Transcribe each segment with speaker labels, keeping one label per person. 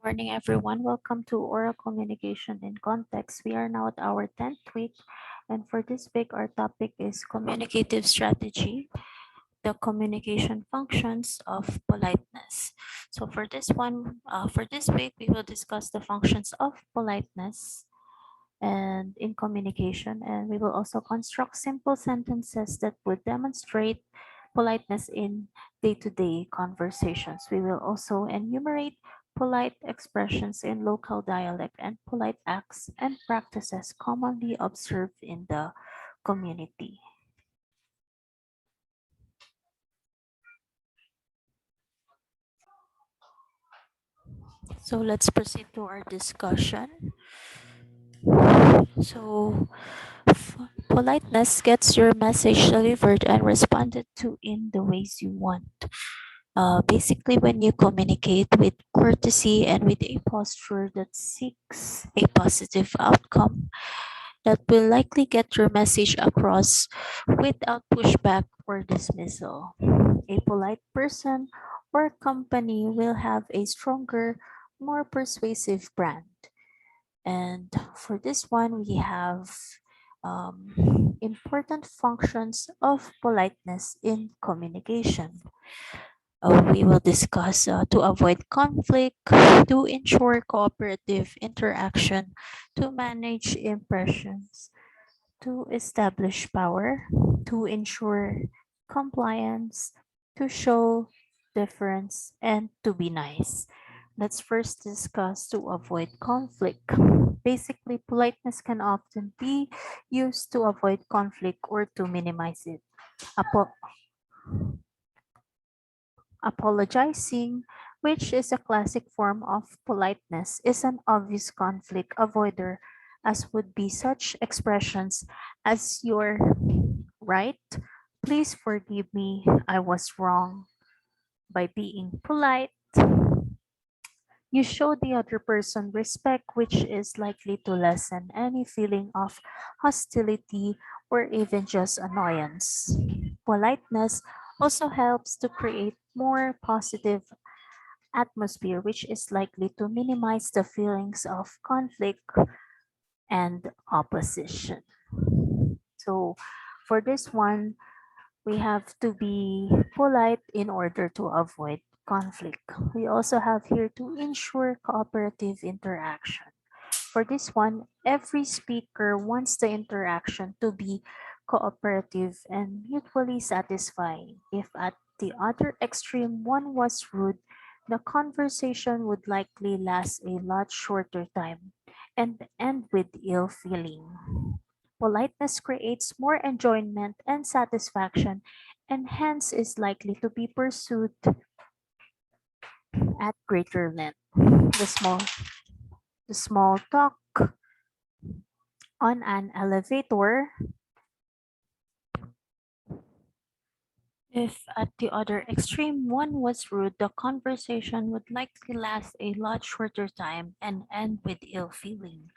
Speaker 1: Morning, everyone. Welcome to Oral Communication in Context. We are now at our 10th week, and for this week, our topic is communicative strategy, the communication functions of politeness. So, for this week, we will discuss the functions of politeness and in communication, and we will also construct simple sentences that would demonstrate politeness in day-to-day conversations. We will also enumerate polite expressions in local dialect and polite acts and practices commonly observed in the community. So let's proceed to our discussion. So, politeness gets your message delivered and responded to in the ways you want. Basically, when you communicate with courtesy and with a posture that seeks a positive outcome, that will likely get your message across without pushback or dismissal. A polite person or company will have a stronger, more persuasive brand. And for this one, we have important functions of politeness in communication. We will discuss to avoid conflict, to ensure cooperative interaction, to manage impressions, to establish power, to ensure compliance, to show difference, and to be nice. Let's first discuss to avoid conflict. Basically, politeness can often be used to avoid conflict or to minimize it. Apo- Apologizing, which is a classic form of politeness, is an obvious conflict avoider, as would be such expressions as "you're right," "please forgive me, I was wrong." By being polite, you show the other person respect, which is likely to lessen any feeling of hostility or even just annoyance. Politeness also helps to create more positive atmosphere, which is likely to minimize the feelings of conflict and opposition. So, for this one, we have to be polite in order to avoid conflict. We also have here to ensure cooperative interaction. For this one, every speaker wants the interaction to be cooperative and mutually satisfying. If at the other extreme one was rude, the conversation would likely last a lot shorter time and end with ill feeling. Politeness creates more enjoyment and satisfaction, and hence is likely to be pursued at greater length. The small, the small talk on an elevator, if at the other extreme one was rude, the conversation would likely last a lot shorter time and end with ill feeling.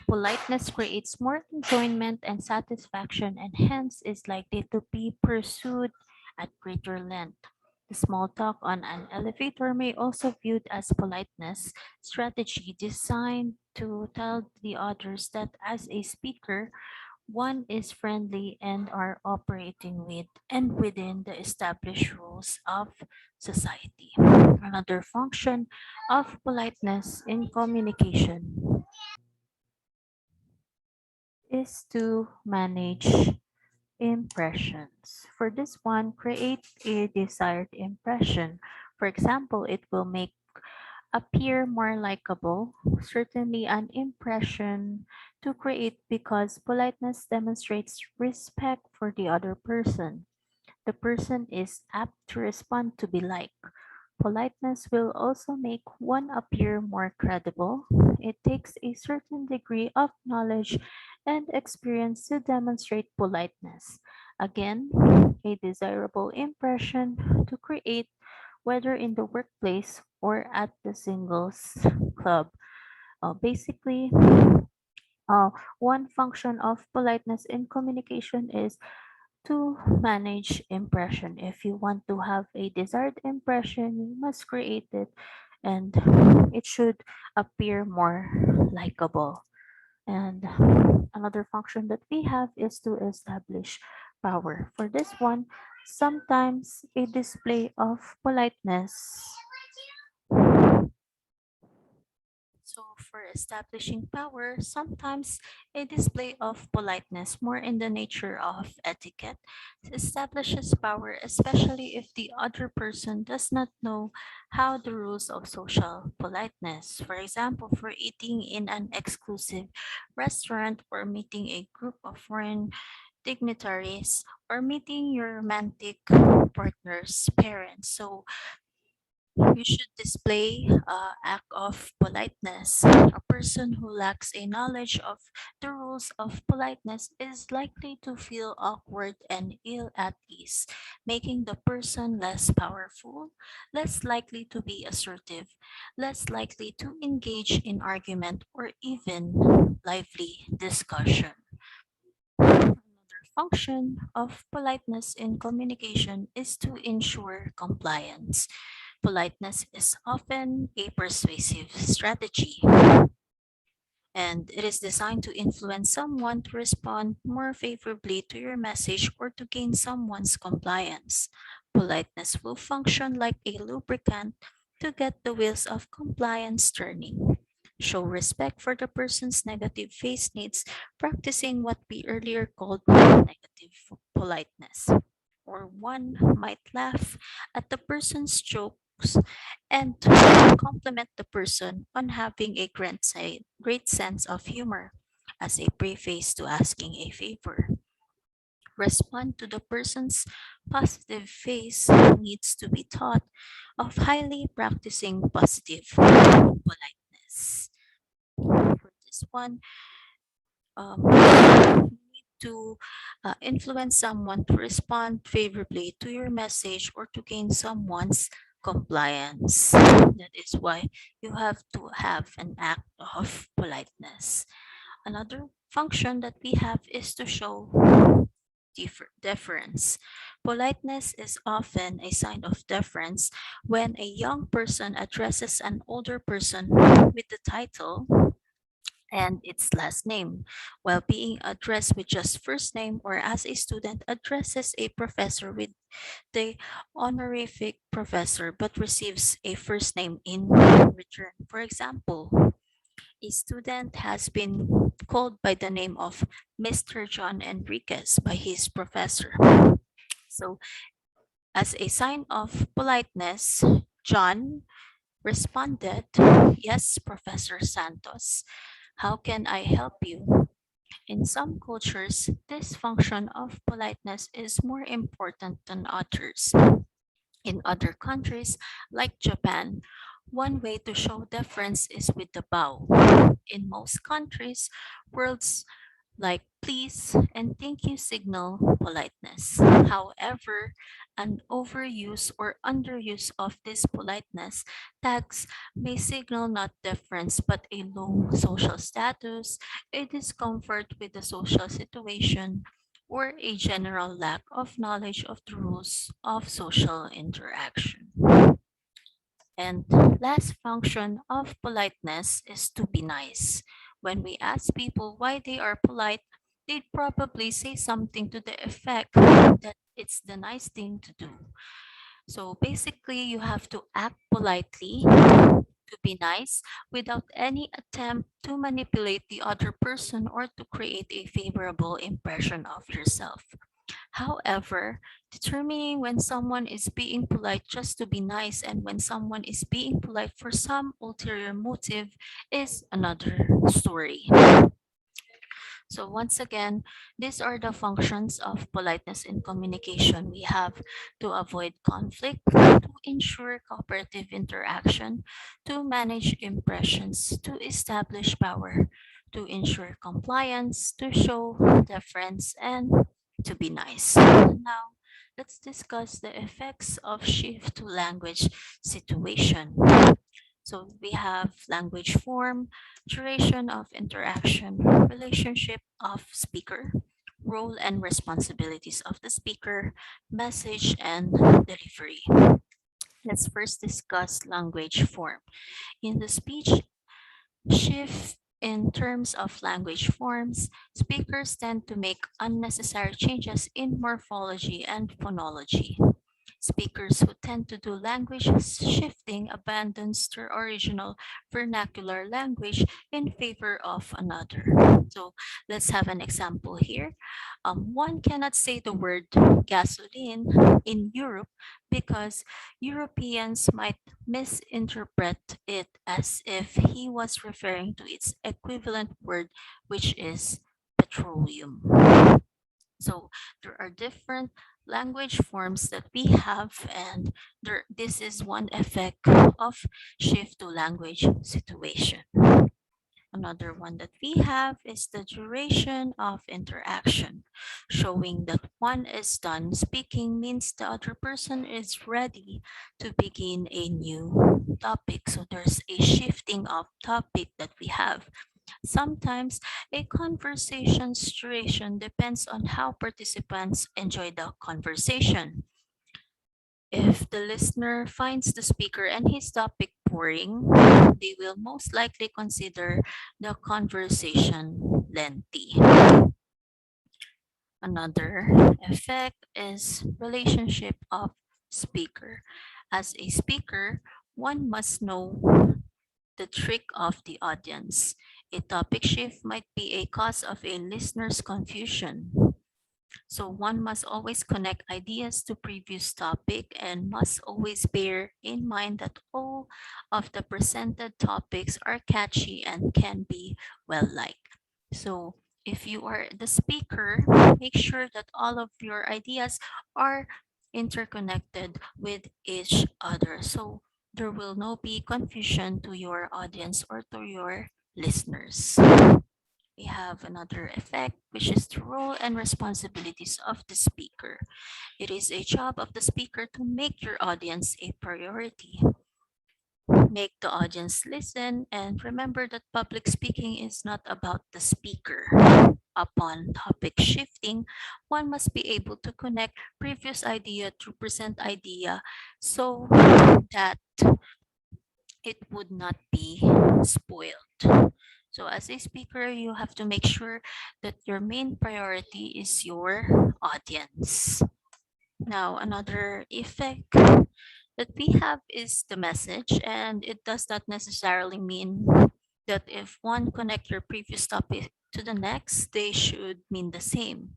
Speaker 1: Politeness creates more enjoyment and satisfaction and hence is likely to be pursued at greater length. The small talk on an elevator may also viewed as politeness strategy designed to tell the others that as a speaker, one is friendly and are operating with and within the established rules of society. Another function of politeness in communication is to manage impressions. For this one, create a desired impression. For example, it will make appear more likable, certainly an impression to create because politeness demonstrates respect for the other person. The person is apt to respond to be like. Politeness will also make one appear more credible. It takes a certain degree of knowledge and experience to demonstrate politeness. Again, a desirable impression to create, whether in the workplace or at the singles club. Basically, one function of politeness in communication is to manage impression. If you want to have a desired impression, you must create it and it should appear more likable. And another function that we have is to establish power. For this one, sometimes a display of politeness. So, for establishing power, sometimes a display of politeness, more in the nature of etiquette, establishes power, especially if the other person does not know how the rules of social politeness. For example, for eating in an exclusive restaurant or meeting a group of foreign dignitaries or meeting your romantic partner's parents. So, you should display act of politeness. A person who lacks a knowledge of the rules of politeness is likely to feel awkward and ill at ease, making the person less powerful, less likely to be assertive, less likely to engage in argument or even lively discussion. Another function of politeness in communication is to ensure compliance. Politeness is often a persuasive strategy, and it is designed to influence someone to respond more favorably to your message or to gain someone's compliance. Politeness will function like a lubricant to get the wheels of compliance turning. Show respect for the person's negative face needs, practicing what we earlier called negative politeness. Or one might laugh at the person's jokes and compliment the person on having a great sense of humor as a preface to asking a favor. Respond to the person's positive face needs to be taught of highly practicing positive politeness. For this one, you need to influence someone to respond favorably to your message or to gain someone's compliance. That is why you have to have an act of politeness. Another function that we have is to show deference. Politeness is often a sign of deference when a young person addresses an older person with the title and its last name, while being addressed with just first name, or as a student addresses a professor with the honorific professor but receives a first name in return. For example, a student has been called by the name of Mr. John Enriquez by his professor. So, as a sign of politeness, John responded, "Yes, Professor Santos. How can I help you?" In some cultures, this function of politeness is more important than others. In other countries, like Japan, one way to show deference is with the bow. In most countries, words like please and thank you signal politeness. However, an overuse or underuse of this politeness tags may signal not deference but a low social status, a discomfort with the social situation, or a general lack of knowledge of the rules of social interaction. And last function of politeness is to be nice. When we ask people why they are polite, they'd probably say something to the effect that it's the nice thing to do. So basically, you have to act politely to be nice without any attempt to manipulate the other person or to create a favorable impression of yourself. However, determining when someone is being polite just to be nice and when someone is being polite for some ulterior motive is another story. So, once again, these are the functions of politeness in communication. We have to avoid conflict, to ensure cooperative interaction, to manage impressions, to establish power, to ensure compliance, to show deference, and to be nice. Now, let's discuss the effects of shift to language situation. So we have language form, duration of interaction, relationship of speaker, role and responsibilities of the speaker, message and delivery. Let's first discuss language form. In the speech shift in terms of language forms, speakers tend to make unnecessary changes in morphology and phonology. Speakers who tend to do language shifting abandons their original vernacular language in favor of another. So let's have an example here. One cannot say the word gasoline in Europe because Europeans might misinterpret it as if he was referring to its equivalent word, which is petroleum. So there are different language forms that we have, and this is one effect of shift to language situation. Another one that we have is the duration of interaction, showing that one is done speaking means the other person is ready to begin a new topic. So there's a shifting of topic that we have. Sometimes a conversation's duration depends on how participants enjoy the conversation. If the listener finds the speaker and his topic boring, they will most likely consider the conversation lengthy. Another effect is relationship of speaker. As a speaker, one must know the trick of the audience. A topic shift might be a cause of a listener's confusion. So one must always connect ideas to previous topic and must always bear in mind that all of the presented topics are catchy and can be well liked. So if you are the speaker, make sure that all of your ideas are interconnected with each other. So there will no be confusion to your audience or to your listeners. We have another effect, which is the role and responsibilities of the speaker. It is a job of the speaker to make your audience a priority. Make the audience listen and remember that public speaking is not about the speaker. Upon topic shifting, one must be able to connect previous idea to present idea so that it would not be spoiled. So as a speaker, you have to make sure that your main priority is your audience. Now, another effect that we have is the message, and it does not necessarily mean that if one connect your previous topic to the next, they should mean the same.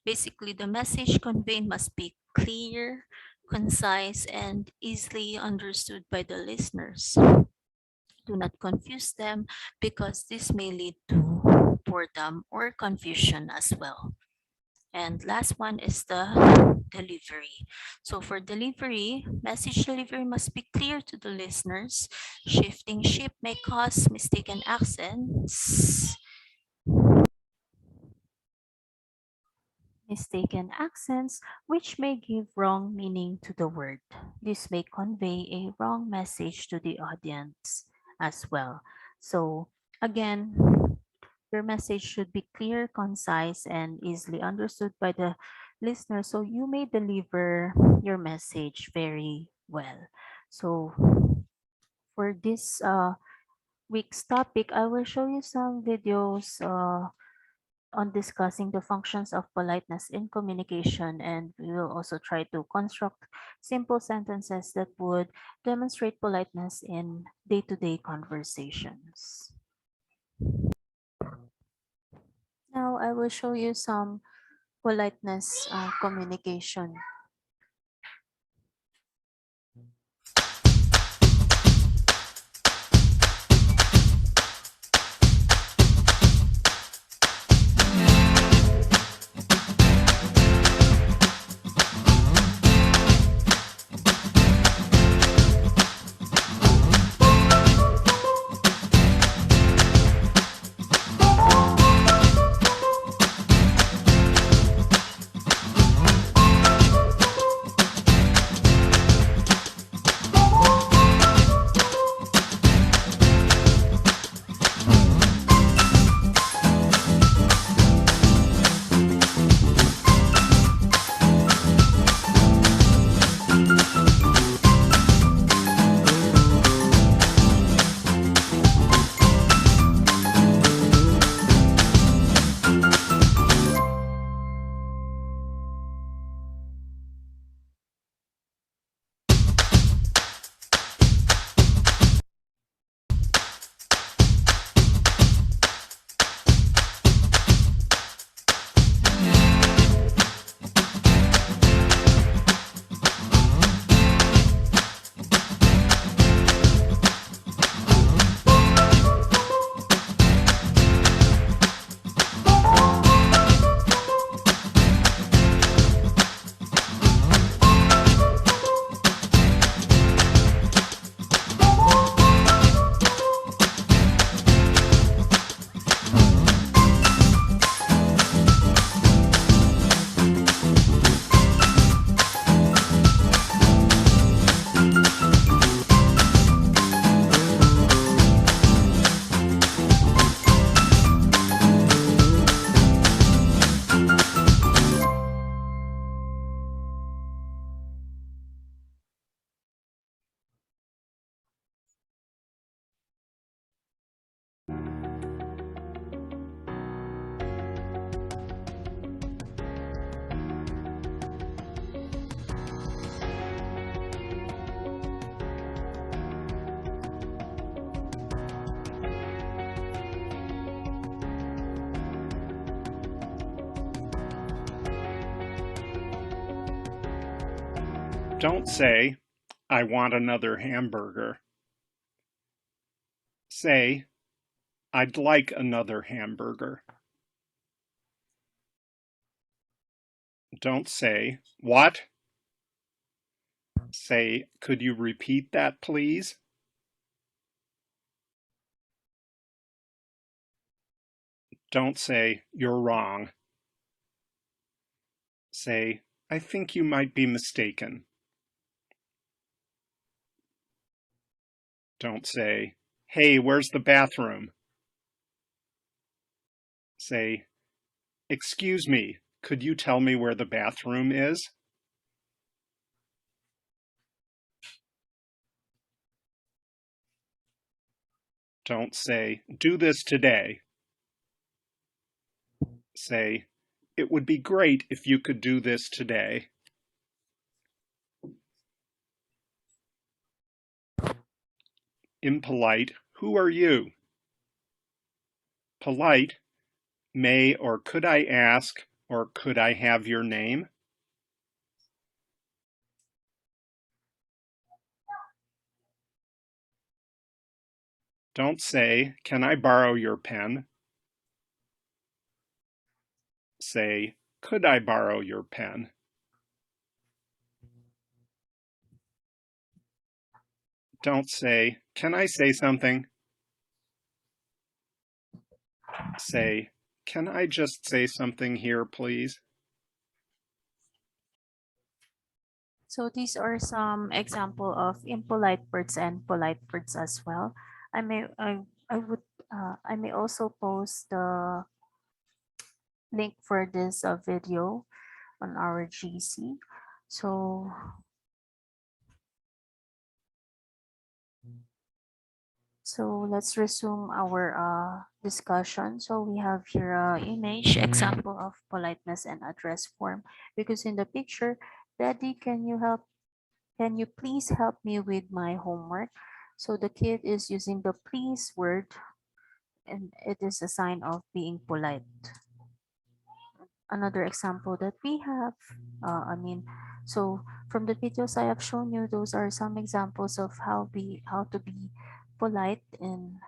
Speaker 1: Basically, the message conveyed must be clear, concise, and easily understood by the listeners. Do not confuse them because this may lead to boredom or confusion as well. And last one is the delivery. So for delivery, message delivery must be clear to the listeners. Shifting ship may cause mistaken accents, which may give wrong meaning to the word. This may convey a wrong message to the audience as well. So, again, your message should be clear, concise, and easily understood by the listener so you may deliver your message very well. So, for this week's topic, I will show you some videos on discussing the functions of politeness in communication, and we will also try to construct simple sentences that would demonstrate politeness in day-to-day conversations. Now I will show you some politeness communication.
Speaker 2: Don't say, I want another hamburger. Say, I'd like another hamburger. Don't say, what? Say, could you repeat that, please? Don't say, you're wrong. Say, I think you might be mistaken. Don't say, hey, where's the bathroom? Say, excuse me, could you tell me where the bathroom is? Don't say, do this today. Say, it would be great if you could do this today. Impolite, who are you? Polite, may or could I ask or could I have your name? Don't say, can I borrow your pen? Say, could I borrow your pen? Don't say, can I say something? Say, can I just say something here, please?
Speaker 1: So these are some example of impolite words and polite words as well. I may I may also post the link for this video on our GC. So let's resume our discussion. So we have here a image example of politeness and address form, because in the picture, Daddy, can you please help me with my homework? So the kid is using the please word, and it is a sign of being polite. Another example that we have, I mean, so from the videos I have shown you, those are some examples of how to be polite in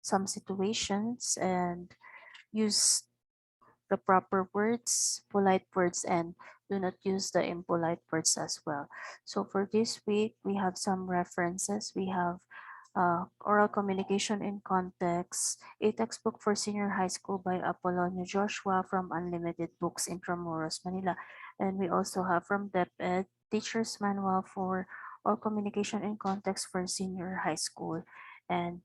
Speaker 1: some situations and use the proper words, polite words, and do not use the impolite words as well. So for this week, we have some references. We have Oral Communication in Context, a textbook for senior high school by Apolonio Joshua from Unlimited Books, Intramuros, Manila. And we also have from DepEd, Teacher's Manual for Oral Communication in Context for senior high school. And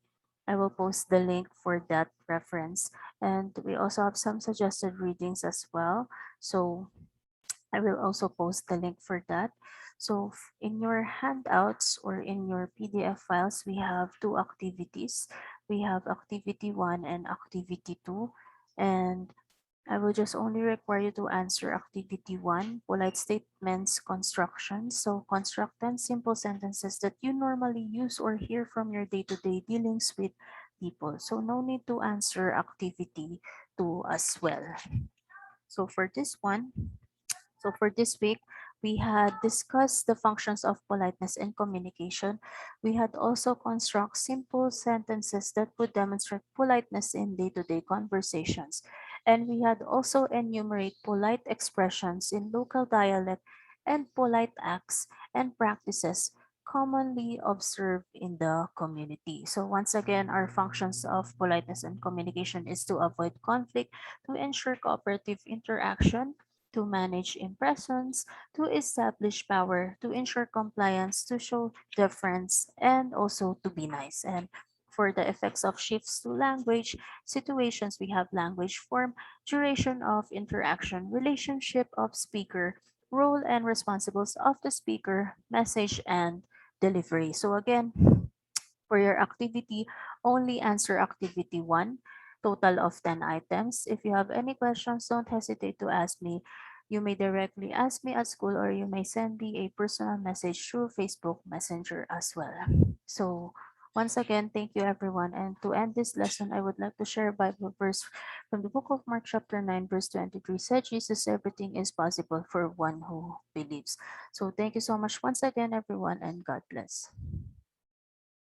Speaker 1: I will post the link for that reference. And we also have some suggested readings as well. So I will also post the link for that. So in your handouts or in your PDF files, we have two activities. We have activity 1 and activity 2. And I will just only require you to answer activity 1, polite statements construction. So construct 10 simple sentences that you normally use or hear from your day-to-day dealings with people. So no need to answer activity 2 as well. So for this one, so for this week, we had discussed the functions of politeness and communication. We had also construct simple sentences that would demonstrate politeness in day-to-day conversations. And we had also enumerate polite expressions in local dialect and polite acts and practices commonly observed in the community. So once again, our functions of politeness and communication is to avoid conflict, to ensure cooperative interaction, to manage impressions, to establish power, to ensure compliance, to show deference, and also to be nice. And for the effects of shifts to language situations, we have language form, duration of interaction, relationship of speaker, role and responsibles of the speaker, message, and delivery. So again, for your activity, only answer activity 1, total of 10 items. If you have any questions, don't hesitate to ask me. You may directly ask me at school, or you may send me a personal message through Facebook Messenger as well. So Once again, thank you everyone. And to end this lesson, I would like to share a Bible verse from the book of Mark chapter 9 verse 23. Said Jesus, everything is possible for one who believes. So thank you so much once again everyone, and God bless.